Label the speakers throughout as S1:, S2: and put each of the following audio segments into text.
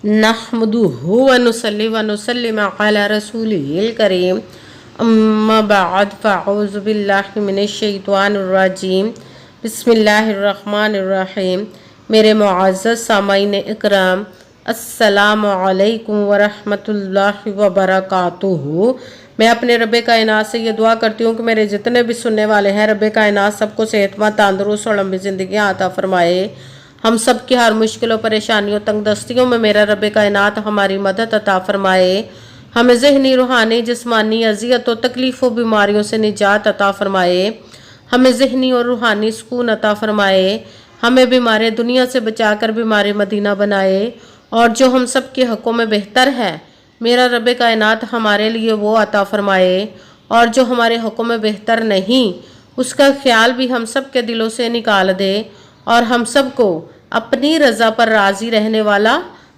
S1: नहमदुहु व नुसल्ली व नुसल्लिम अला रसूलिहिल करीम अम्मा बाद फ़अऊज़ु बिल्लाहि मिनश शैतानिर रजीम बिस्मिल्लाहिर रहमानिर रहीम। मेरे मुअज़्ज़ज़ सामाईन इकराम, अस्सलामु अलैकुम व रहमतुल्लाहि व बरकातुहू। मैं अपने रब्बे कायनात से ये दुआ करती हूँ कि मेरे जितने भी सुनने वाले हैं, रब्बे कायनात सबको सेहतमंद, तंदुरुस्त और लंबी ज़िंदगी अता फरमाए। हम सब की हर मुश्किलों, परेशानियों, तंगदस्तियों में मेरा रब्बे कायनात हमारी मदद अता फरमाए। हमें ज़हनी, रूहानी, जिस्मानी अज़ियतों, तकलीफ़ों, बीमारियों से निजात अता फरमाए। हमें ज़हनी और रूहानी सुकून अता फरमाए। हमें बीमारी दुनिया से बचाकर बीमारी मदीना बनाए। और जो हम सब के हक़ों में बेहतर है, मेरा रब्बे कायनात हमारे लिए वो अता फरमाए। और जो हमारे हक़ों में बेहतर नहीं, उसका ख्याल भी हम सब के दिलों से निकाल दे और हम सब को अपनी रज़ा पर राज़ी रहने वाला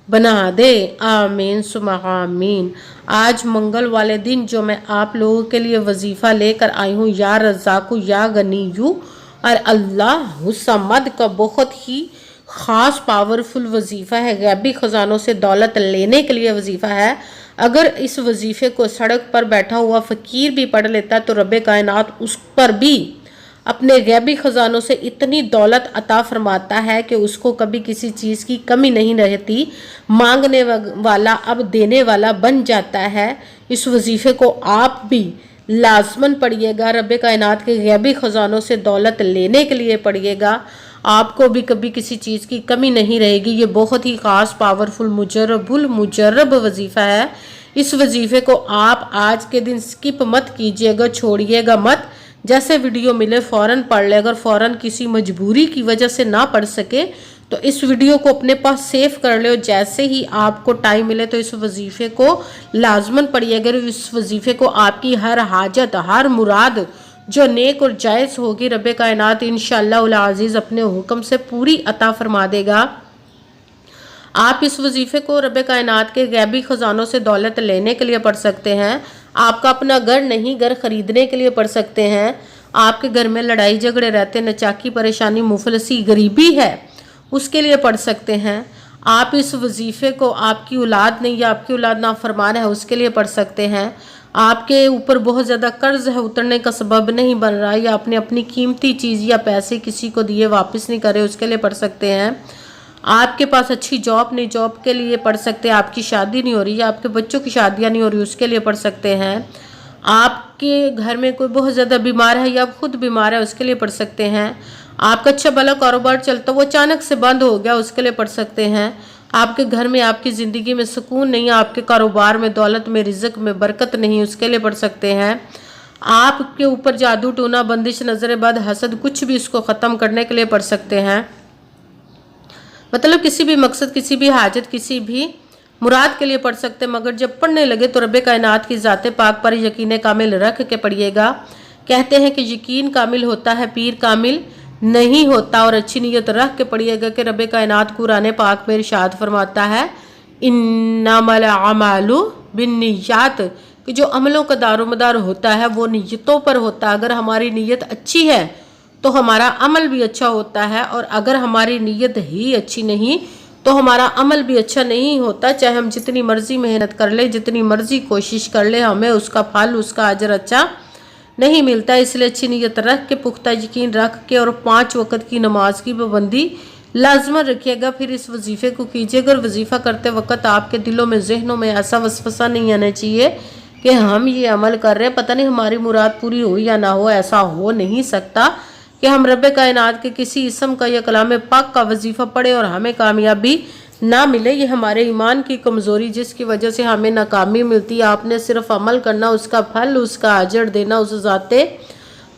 S1: बना दे। आमीन सुम्मा आमीन। आज मंगल वाले दिन जो मैं आप लोगों के लिए वजीफ़ा लेकर आई हूँ, या रज़ाकु या गनीयू और अल्लाह समद का बहुत ही ख़ास पावरफुल वजीफ़ा है। गैबी ख़जानों से दौलत लेने के लिए वजीफ़ा है। अगर इस वजीफ़े को सड़क पर बैठा हुआ फ़कीर भी पढ़ लेता तो रब्बे कायनात उस पर भी अपने गैबी ख़जानों से इतनी दौलत अता फरमाता है कि उसको कभी किसी चीज़ की कमी नहीं रहती। मांगने वाला अब देने वाला बन जाता है। इस वजीफ़े को आप भी लाजमन पढ़िएगा। रब्बे कायनात के गैबी ख़जानों से दौलत लेने के लिए पढ़िएगा। आपको भी कभी किसी चीज़ की कमी नहीं रहेगी। ये बहुत ही ख़ास, पावरफुल, मुजर्रब वजीफ़ा है। इस वजीफ़े को आप आज के दिन स्किप मत कीजिएगा, छोड़िएगा मत। जैसे वीडियो मिले फ़ौरन पढ़ ले। अगर फ़ौरन किसी मजबूरी की वजह से ना पढ़ सके तो इस वीडियो को अपने पास सेव कर ले। जैसे ही आपको टाइम मिले तो इस वजीफ़े को लाजमन पढ़िएगा। इस वजीफ़े को आपकी हर हाजत, हर मुराद जो नेक और जायज़ होगी, रब्बे कायनात इंशाअल्लाह उल अज़ीज़ अपने हुक्म से पूरी अता फरमा देगा। आप इस वजीफ़े को रब्बे कायनात के गैबी ख़जानों से दौलत लेने के लिए पढ़ सकते हैं। आपका अपना घर नहीं, घर ख़रीदने के लिए पढ़ सकते हैं। आपके घर में लड़ाई झगड़े रहते, नचाकी, परेशानी, मुफलसी, गरीबी है, उसके लिए पढ़ सकते हैं। आप इस वजीफ़े को आपकी औलाद नहीं या आपकी औलाद नाफरमान है, उसके लिए पढ़ सकते हैं। आपके ऊपर बहुत ज़्यादा कर्ज है, उतरने का सबब नहीं बन रहा, या आपने अपनी कीमती चीज़ या पैसे किसी को दिए वापस नहीं करे, उसके लिए पढ़ सकते हैं। आपके पास अच्छी जॉब नहीं, जॉब के लिए पढ़ सकते हैं। आपकी शादी नहीं हो रही या आपके बच्चों की शादियां नहीं हो रही, उसके लिए पढ़ सकते हैं। आपके घर में कोई बहुत ज़्यादा बीमार है या खुद बीमार है, उसके लिए पढ़ सकते हैं। आपका अच्छा भला कारोबार चलता, वो अचानक से बंद हो गया, उसके लिए पढ़ सकते हैं। आपके घर में, आपकी ज़िंदगी में सुकून नहीं, आपके कारोबार में, दौलत में, रिज़्क में बरकत नहीं, उसके लिए पढ़ सकते हैं। आपके ऊपर जादू, टोना, बंदिश, नज़र बद, हसद, कुछ भी, इसको ख़त्म करने के लिए पढ़ सकते हैं। मतलब किसी भी मकसद, किसी भी हाजत, किसी भी मुराद के लिए पढ़ सकते हैं। मगर जब पढ़ने लगे तो रब्बे कायनात की ज़ाते पाक पर यकीन कामिल रख के पढ़िएगा। कहते हैं कि यकीन कामिल होता है, पीर कामिल नहीं होता। और अच्छी नीयत रख के पढ़िएगा कि रब्बे कायनात कुरान पाक में इरशाद फरमाता है, इन्नमल अमालु बिन्नियात, कि जो अमलों का दारोमदार होता है वो नीयतों पर होता है। अगर हमारी नीयत अच्छी है तो हमारा अमल भी अच्छा होता है, और अगर हमारी नीयत ही अच्छी नहीं तो हमारा अमल भी अच्छा नहीं होता। चाहे हम जितनी मर्जी मेहनत कर ले, जितनी मर्जी कोशिश कर ले, हमें उसका फल, उसका अजर अच्छा नहीं मिलता। इसलिए अच्छी नीयत रख के, पुख्ता यकीन रख के, और 5 वक़्त की नमाज की पाबंदी लाजमन रखिएगा। फिर इस वजीफ़े को कीजिएगा। और वजीफ़ा करते वक्त आपके दिलों में, जहनों में ऐसा वसवसा नहीं आना चाहिए कि हम ये अमल कर रहे हैं, पता नहीं हमारी मुराद पूरी हो या ना हो। ऐसा हो नहीं सकता कि हम रब्बे कायनात के किसी इसम का या कलाम पाक का वजीफ़ा पढ़े और हमें कामयाबी ना मिले। ये हमारे ईमान की कमज़ोरी, जिसकी वजह से हमें नाकामी मिलती है। आपने सिर्फ अमल करना, उसका फल, उसका अजर देना उस ज़ाते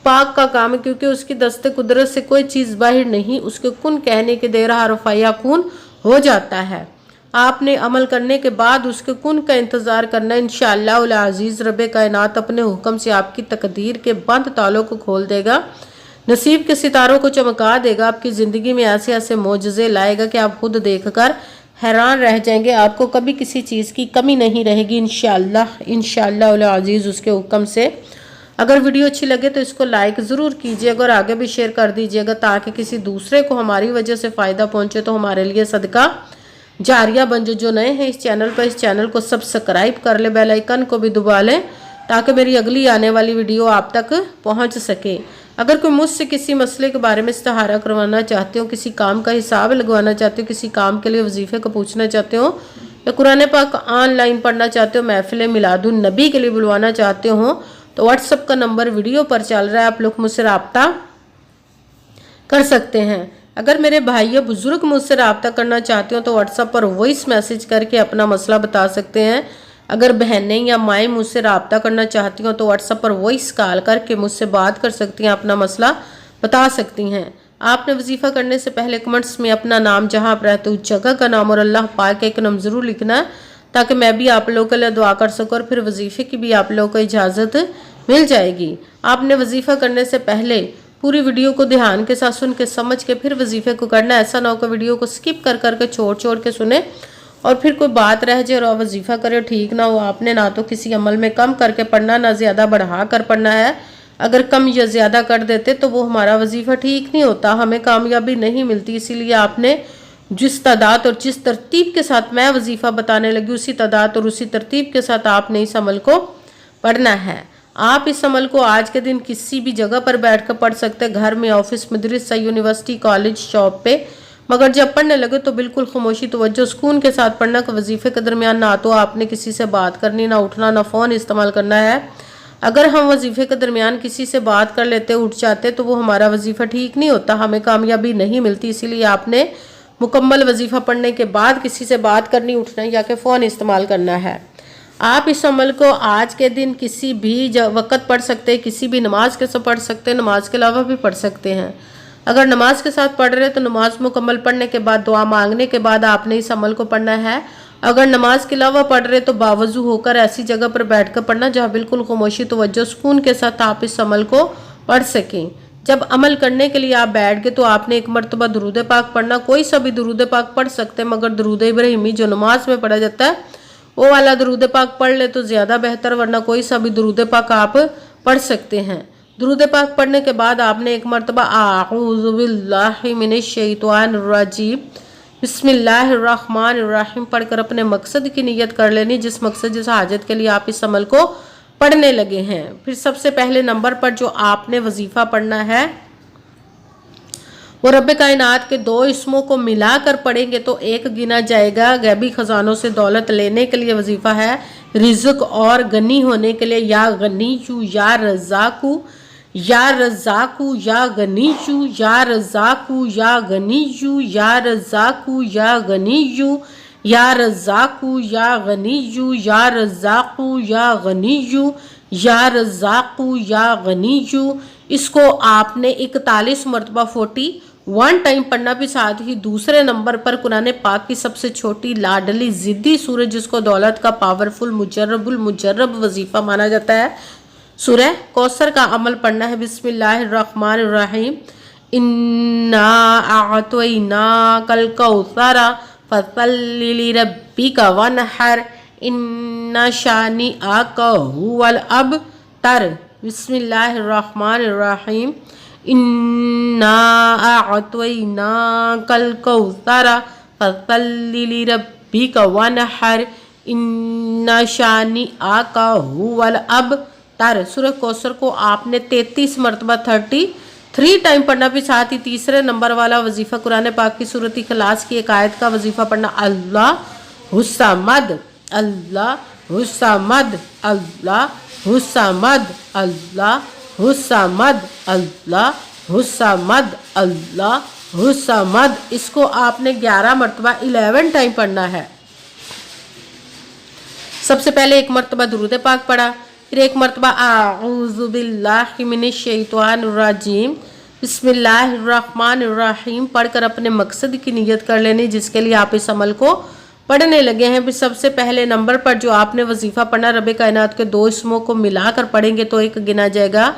S1: पाक का काम है, क्योंकि उसकी दस्ते कुदरत से कोई चीज़ बाहर नहीं, उसके कुन कहने के देर हरफ याकुन हो जाता है। आपने अमल करने के बाद उसके कुन का इंतज़ार करना। इंशाअल्लाह उल अज़ीज़ रब्बे कायनात अपने हुक्म से आपकी तकदीर के बंद तालों को खोल देगा, नसीब के सितारों को चमका देगा। आपकी ज़िंदगी में ऐसे ऐसे मोजज़े लाएगा कि आप खुद देखकर हैरान रह जाएंगे। आपको कभी किसी चीज़ की कमी नहीं रहेगी इंशाअल्लाह उल अज़ीज़ उसके हुक्म से। अगर वीडियो अच्छी लगे तो इसको लाइक ज़रूर कीजिएगा और आगे भी शेयर कर दीजिएगा, ताकि किसी दूसरे को हमारी वजह से फ़ायदा पहुँचे तो हमारे लिए सदका जारिया बन जो नए हैं इस चैनल पर, इस चैनल को सब्सक्राइब कर ले, बेल आइकन को भी दबा लें ताकि मेरी अगली आने वाली वीडियो आप तक पहुंच सके। अगर कोई मुझसे किसी मसले के बारे में इस्तिहारा करवाना चाहते हो, किसी काम का हिसाब लगवाना चाहते हो, किसी काम के लिए वजीफे को पूछना चाहते हो, या कुरान पाक ऑनलाइन पढ़ना चाहते हो, महफिल मिलादुन नबी के लिए बुलवाना चाहते हो, तो व्हाट्सएप का नंबर वीडियो पर चल रहा है, आप लोग मुझसे रब्ता कर सकते हैं। अगर मेरे भाई या बुजुर्ग मुझसे रब्ता करना चाहते हो तो व्हाट्सएप पर वॉइस मैसेज करके अपना मसला बता सकते हैं। अगर बहनें या माएँ मुझसे रब्ता करना चाहती हो तो व्हाट्सएप पर वॉइस कॉल करके मुझसे बात कर सकती हैं, अपना मसला बता सकती हैं। आपने वजीफ़ा करने से पहले कमेंट्स में अपना नाम, जहाँ आप रहते हो उस जगह का नाम और अल्लाह पाक का एक नाम ज़रूर लिखना है ताकि मैं भी आप लोगों के लिए दुआ कर सकूँ और फिर वजीफ़े की भी आप लोगों को इजाज़त मिल जाएगी। आपने वजीफ़ा करने से पहले पूरी वीडियो को ध्यान के साथ सुन के समझ के फिर वजीफ़े को करना। ऐसा ना हो कि वीडियो को स्किप कर करके छोड़ के सुने और फिर कोई बात रह जाए और वजीफ़ा करे ठीक ना हो। आपने ना तो किसी अमल में कम करके पढ़ना, ना ज़्यादा बढ़ा कर पढ़ना है। अगर कम या ज़्यादा कर देते तो वो हमारा वजीफ़ा ठीक नहीं होता, हमें कामयाबी नहीं मिलती। इसीलिए आपने जिस तादाद और जिस तरतीब के साथ मैं वजीफ़ा बताने लगी उसी तादाद और उसी तरतीब के साथ आपने इस अमल को पढ़ना है। आप इस अमल को आज के दिन किसी भी जगह पर बैठकर पढ़ सकते हैं, घर में, ऑफिस, मदरसा, यूनिवर्सिटी, कॉलेज, शॉप पे। मगर जब पढ़ने लगे तो बिल्कुल खामोशी, तवज्जो, सुकून के साथ पढ़ना कि वजीफ़े के दरमियान ना तो आपने किसी से बात करनी, ना उठना, ना फ़ोन इस्तेमाल करना है। अगर हम वजीफ़े के दरमियान किसी से बात कर लेते, उठ जाते तो वो हमारा वजीफ़ा ठीक नहीं होता, हमें कामयाबी नहीं मिलती। इसीलिए आपने मुकम्मल वजीफ़ा पढ़ने के बाद किसी से बात करनी, उठना या कि फ़ोन इस्तेमाल करना है। आप इस अमल को आज के दिन किसी भी वक़्त पढ़ सकते हैं, किसी भी नमाज के साथ पढ़ सकते हैं, नमाज के अलावा भी पढ़ सकते हैं। अगर नमाज के साथ पढ़ रहे तो नमाज मुकम्मल पढ़ने के बाद, दुआ मांगने के बाद आपने इस अमल को पढ़ना है। अगर नमाज के अलावा पढ़ रहे तो बावजू होकर ऐसी जगह पर बैठकर पढ़ना जहाँ बिल्कुल खामोशी, तवज्जो, सुकून के साथ आप इस अमल को पढ़ सकें। जब अमल करने के लिए आप बैठ गए तो आपने एक मरतबा दुरूद पाक पढ़ना। कोई सा भी दुरूद पाक पढ़ सकते हैं, मगर दुरूद इब्राहिमी जो नमाज में पढ़ा जाता है वो वाला दुरूद पाक पढ़ ले तो ज़्यादा बेहतर, वरना कोई सा भी दुरूद पाक आप पढ़ सकते हैं। दुरूद पाक पढ़ने के बाद आपने एक मरतबा आऊज़ु बिल्लाहि मिनश शैतानिर रजीम बिस्मिल्लाहिर रहमानिर रहीम पढ़कर अपने मकसद की नियत कर लेनी, जिस मकसद, जिस हाजत के लिए आप इस अमल को पढ़ने लगे हैं। फिर सबसे पहले नंबर पर जो आपने वजीफ़ा पढ़ना है वो रब कायनात के दो इसमों को मिलाकर पढ़ेंगे तो एक गिना जाएगा। गैबी खजानों से दौलत लेने के लिए वजीफ़ा है, रिज़्क और गनी होने के लिए या गनीयू या रज़ाकू, या रज़ाकू या गनीयू, या रज़ाकू या गनीयू, या रज़ाकू या गनीयू, या रज़ाकू या गनीयू, या रज़ाकू या गनीयू, या रज़ाकू या गनीयू। इसको आपने 41 मरतबा 41 टाइम पढ़ना। भी साथ ही दूसरे नंबर पर कुरान पाक की सबसे छोटी, लाडली, जिद्दी सूरह, जिसको दौलत का पावरफुल मुजर्रब वजीफा माना जाता है, सूरह कौसर का अमल पढ़ना है। बिस्मिल्लाहिर्रहमानिर्रहीम इन्ना अअतैना कल कौसरा फसल्लि लिरब्बिका वनहर इन्ना शानिअका हुवल अबतर। बिस्मिल्लाहिर्रहमानिर्रहीम इन्ना अअतैना कल कौसरा फसल्लि लिरब्बिका वनहर इन्ना शानिअका हुवल अबतर। सूरह कौसर को आपने 33 मरतबा 33 टाइम पढ़ना। भी साथ ही तीसरे नंबर वाला वजीफा कुरान पाक की सूरत इखलास की एक आयत का वजीफा पढ़ना। अल्लाह हुस्समद, अल्लाह हुस्समद, अल्लाह हुस्समद, अल्लाह हुस्समद, अल्लाह हुस्समद, अल्लाह हुस्समद। इसको आपने 11 मरतबा 11 टाइम पढ़ना है। सबसे पहले एक मरतबा दुरूद पाक पढ़ा, फिर एक मरतबा आऊज़ु बिल्लाहि मिनश शैतानिर रजीम बिस्मिल्लाहिर्रहमानिर्रहीम पढ़कर अपने मकसद की नियत कर लेनी, जिसके लिए आप इस अमल को पढ़ने लगे हैं। फिर सबसे पहले नंबर पर जो आपने वजीफा पढ़ना, रब कायनात के दो इसमों को मिलाकर पढ़ेंगे तो एक गिना जाएगा,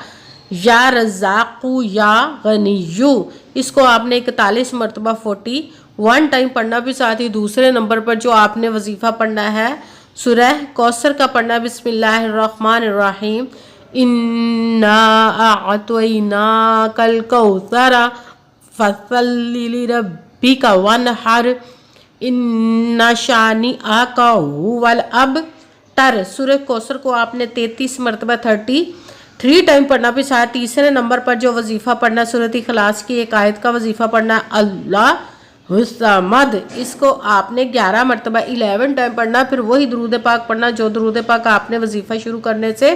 S1: या रज़ाकू या गनीयू। इसको आपने 41 मरतबा 41 टाइम पढ़ना। भी साथ ही दूसरे नंबर पर जो आपने वजीफा पढ़ना है सूरह कौसर का पढ़ना। बिस्मिल्लाहिर्रहमानिर्रहीम इन्ना अअतैना कल कौसरा फसल्लि लिरब्बिका वनहर इन्ना शानिअक हुवल अबतर। सूरह कौसर को आपने 33 मरतबा 33 टाइम पढ़ना। फिर साथ तीसरे नंबर पर जो वजीफ़ा पढ़ना सूरत इखलास की एक आयत का वजीफ़ा पढ़ना अल्लाह समद, इसको आपने 11 मरतबा 11 टाइम पढ़ना। फिर वही दरूद पाक पढ़ना जो दरूद पाक आपने वजीफ़ा शुरू करने से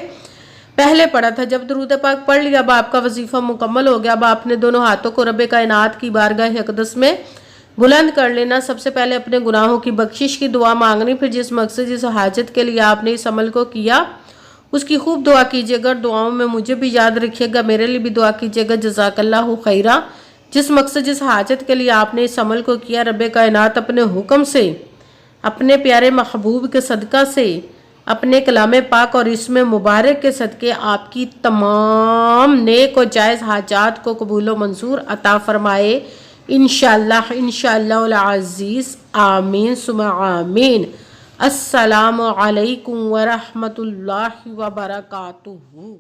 S1: पहले पढ़ा था। जब दरूद पाक पढ़ लिया, अब आपका वजीफ़ा मुकम्मल हो गया। अब आपने दोनों हाथों को रब कायनात की बारगाह अक़दस में बुलंद कर लेना। सबसे पहले अपने गुनाहों की बख्शिश की दुआ मांगनी। फिर जिस मकसद जिस हाजत के लिए आपने इस अमल को किया उसकी खूब दुआ कीजिएगा। दुआओं में मुझे भी याद रखिएगा, मेरे लिए भी दुआ कीजिएगा। जज़ाकल्लाहु खैरा। जिस मकसद जिस हाजत के लिए आपने इस अमल को किया, रब कायनात अपने हुक्म से, अपने प्यारे महबूब के सदका से, अपने कलाम पाक और इसमें मुबारक के सदके आपकी तमाम नेक और जायज़ हाजात को कबूल व मंजूर अता फरमाए इंशाअल्लाह इंशाअल्लाह अज़ीज़। आमीन सुमा आमीन। अस्सलामु अलैकुम व रहमतुल्लाहि व बरकातुहू।